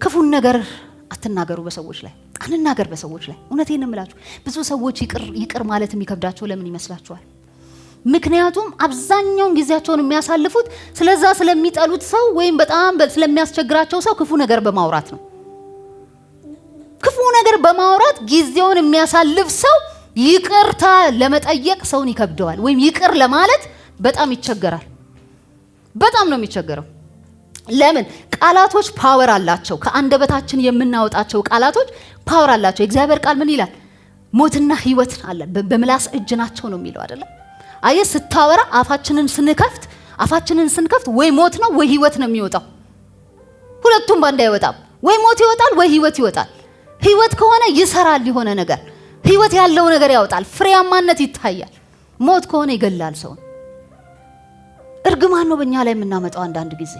ክፉን ነገር አትናገሩ በሰዎች ላይ አንናገር በሰዎች ላይ እውነቴን እምላችሁ ብዙ ሰዎች ይቅር ማለት የሚከብዳቸው ለምን ይመስላችኋል ምክንያቱም አብዛኛውን ጊዜያቸውን የሚያሳልፉት ስለዛ ስለሚጠሉት ሰው ወይም በጣም ስለሚያስቸግራቸው ሰው ክፉ ነገር በማውራት ነው ክፉ ነገር በማውራት ጊዜውን የሚያሳልፍ ሰው ይቅርታ ለመጠየቅ ሰውን ይከብደዋል ወይም ይቅር ለማለት በጣም ይቸገራል በጣም ነው የሚቸገረው ለምን ቃላቶች ፓወር አላቸው ከአንደበታችን የምናወጣቸው ቃላቶች ፓወር አላቸው እግዚአብሔር ቃል ምን ይላል ሞትና ህይወት አለ በምላስ እጅ ናቸው ነው የሚለው አይደል አየ ስታወራ አፋችንን ስንከፍት ወይ ሞት ነው ወይ ህይወት ነው የሚወጣው ሁለቱም ባንድ አይወጣም ወይ ሞት ይወጣል ወይ ህይወት ይወጣል ህይወት ከሆነ ይሰራል የሆነ ነገር ህይወት ያለው ነገር ያወጣል ፍሬያማነት ይታያል ሞት ከሆነ ይገላል ሰው እርግማን ነው በእኛ ላይ የምናመጣው አንዳንድ ጊዜ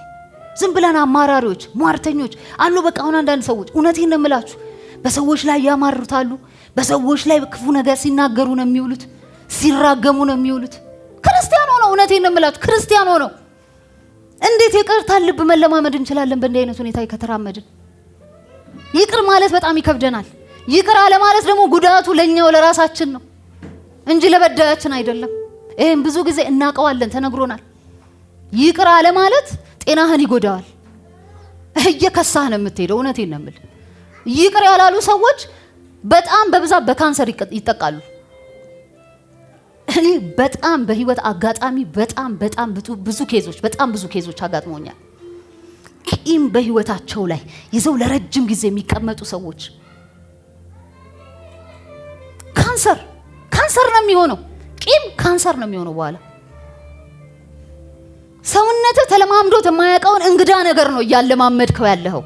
ዝም ብለን አማራሪዎች ሟርተኞች አሉ በቃ አሁን አንዳንድ ሰዎች እውነቴን ነው የምላችሁ በሰዎች ላይ ያማርታሉ በሰዎች ላይ ክፉ ነገር ሲናገሩ ነው የሚውሉት ሲራገሙ ነው የሚውሉት ክርስቲያን ሆነው እውነቴን ነው የምላችሁ ክርስቲያን ሆነው እንዴት ይቅርታ ልብ መለማመድ እንችላለን በእንዲህ አይነት ሁኔታ ከተራመድን ይቅር ማለት በጣም ይከብደናል ይቅር አለ ማለት ደግሞ ጉዳቱ ለኛው ለራሳችን ነው እንጂ ለበዳያችን አይደለም ይሄን ብዙ ጊዜ እናቀዋለን ተነግሮናል ይቅር አለ ማለት ጤናህን ይጎዳዋል እየከሳህ ነው የምትሄደው እውነቴን ነው የምል ይቅር ያላሉ ሰዎች በጣም በብዛት በካንሰር ይጠቃሉ እኔ በጣም በህይወት አጋጣሚ በጣም ብዙ ኬዞች አጋጥሞኛል ቂም በህይወታቸው ላይ ይዘው ለረጅም ጊዜ የሚቀመጡ ሰዎች ካንሰር ነው የሚሆነው ቂም ካንሰር ነው የሚሆነው በኋላ ሰውነተ ተለማምዶት የማያውቀውን እንግዳ ነገር ነው ያለማመድከው ያለው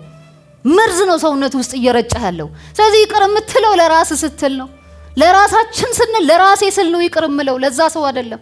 መርዝ ነው ሰውነት ውስጥ እየረጨህ ያለው ስለዚህ ይቅር የምትለው ለራስ ስትል ነው ለራሳችን ስንል ለራሴ ስል ነው ይቅር የምለው ለዛ ሰው አይደለም